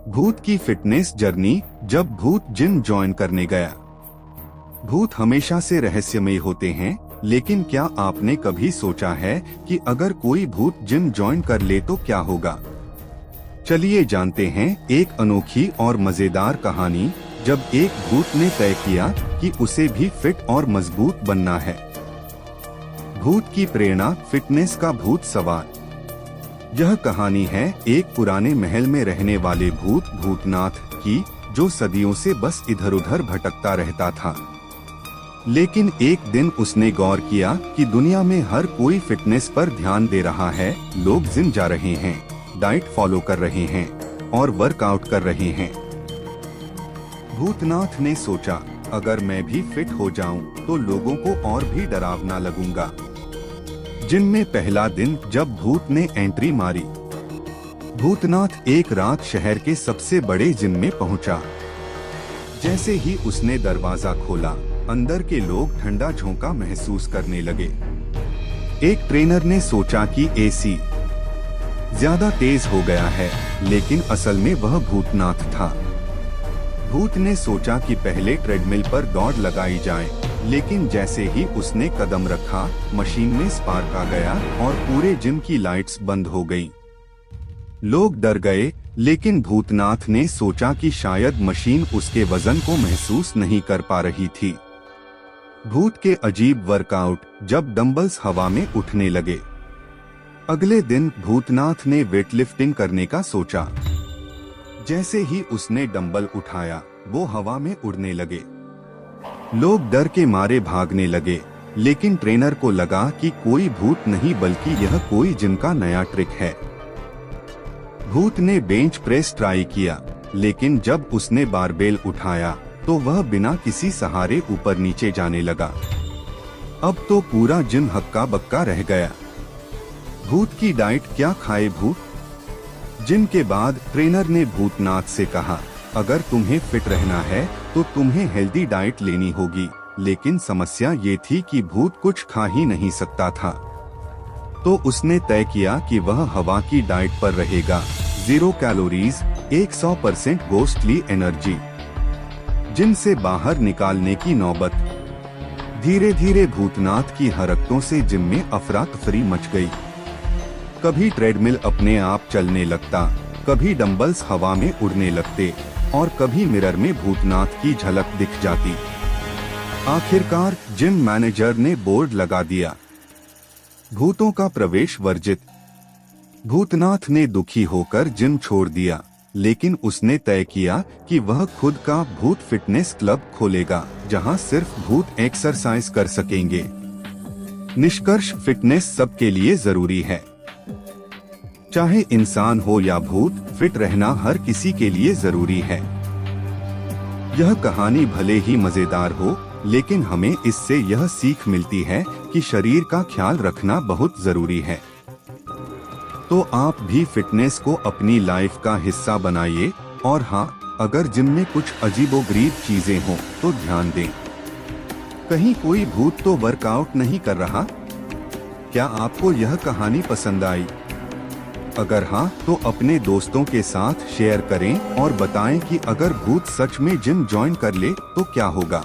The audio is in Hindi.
भूत की फिटनेस जर्नी। जब भूत जिम ज्वाइन करने गया। भूत हमेशा से रहस्यमय होते हैं, लेकिन क्या आपने कभी सोचा है कि अगर कोई भूत जिम ज्वाइन कर ले तो क्या होगा? चलिए जानते हैं एक अनोखी और मजेदार कहानी, जब एक भूत ने तय किया कि उसे भी फिट और मजबूत बनना है। भूत की प्रेरणा, फिटनेस का भूत सवार। यह कहानी है एक पुराने महल में रहने वाले भूत भूतनाथ की, जो सदियों से बस इधर उधर भटकता रहता था। लेकिन एक दिन उसने गौर किया कि दुनिया में हर कोई फिटनेस पर ध्यान दे रहा है। लोग जिम जा रहे हैं, डाइट फॉलो कर रहे हैं और वर्कआउट कर रहे हैं। भूतनाथ ने सोचा, अगर मैं भी फिट हो जाऊं तो लोगों को और भी डरावना लगूंगा। जिम में पहला दिन जब भूत ने एंट्री मारी। भूतनाथ एक रात शहर के सबसे बड़े जिम में पहुंचा। जैसे ही उसने दरवाजा खोला, अंदर के लोग ठंडा झोंका महसूस करने लगे। एक ट्रेनर ने सोचा कि एसी ज्यादा तेज हो गया है, लेकिन असल में वह भूतनाथ था। भूत ने सोचा कि पहले ट्रेडमिल पर दौड़ लगाई जाए, लेकिन जैसे ही उसने कदम रखा, मशीन में स्पार्क आ गया और पूरे जिम की लाइट्स बंद हो गईं। लोग डर गए, लेकिन भूतनाथ ने सोचा कि शायद मशीन उसके वजन को महसूस नहीं कर पा रही थी। भूत के अजीब वर्कआउट, जब डंबल्स हवा में उठने लगे। अगले दिन भूतनाथ ने वेटलिफ्टिंग करने का सोचा। जैसे ही उसने डंबल उठाया, वो हवा में उड़ने लगे। लोग डर के मारे भागने लगे, लेकिन ट्रेनर को लगा कि कोई भूत नहीं बल्कि यह कोई जिम का नया ट्रिक है। भूत ने बेंच प्रेस ट्राई किया, लेकिन जब उसने बारबेल उठाया तो वह बिना किसी सहारे ऊपर नीचे जाने लगा। अब तो पूरा जिम हक्का बक्का रह गया। भूत की डाइट क्या खाए भूत? जिम के बाद ट्रेनर ने भूतनाथ से कहा, अगर तुम्हें फिट रहना है तो तुम्हें हेल्दी डाइट लेनी होगी। लेकिन समस्या ये थी कि भूत कुछ खा ही नहीं सकता था। तो उसने तय किया कि वह हवा की डाइट पर रहेगा। 0 कैलोरीज, 100% घोस्टली एनर्जी। जिम से बाहर निकालने की नौबत। धीरे धीरे भूतनाथ की हरकतों से जिम में अफरा तफरी मच गई। कभी ट्रेडमिल अपने आप चलने लगता, कभी डंबल्स हवा में उड़ने लगते और कभी मिरर में भूतनाथ की झलक दिख जाती। आखिरकार जिम मैनेजर ने बोर्ड लगा दिया, भूतों का प्रवेश वर्जित। भूतनाथ ने दुखी होकर जिम छोड़ दिया, लेकिन उसने तय किया कि वह खुद का भूत फिटनेस क्लब खोलेगा, जहां सिर्फ भूत एक्सरसाइज कर सकेंगे। निष्कर्ष, फिटनेस सबके लिए जरूरी है। चाहे इंसान हो या भूत, फिट रहना हर किसी के लिए जरूरी है। यह कहानी भले ही मजेदार हो, लेकिन हमें इससे यह सीख मिलती है कि शरीर का ख्याल रखना बहुत जरूरी है। तो आप भी फिटनेस को अपनी लाइफ का हिस्सा बनाइए। और हाँ, अगर जिम में कुछ अजीबोगरीब चीजें हों तो ध्यान दें। कहीं कोई भूत तो वर्कआउट नहीं कर रहा? क्या आपको यह कहानी पसंद आई? अगर हाँ, तो अपने दोस्तों के साथ शेयर करें और बताएं कि अगर भूत सच में जिम ज्वाइन कर ले तो क्या होगा।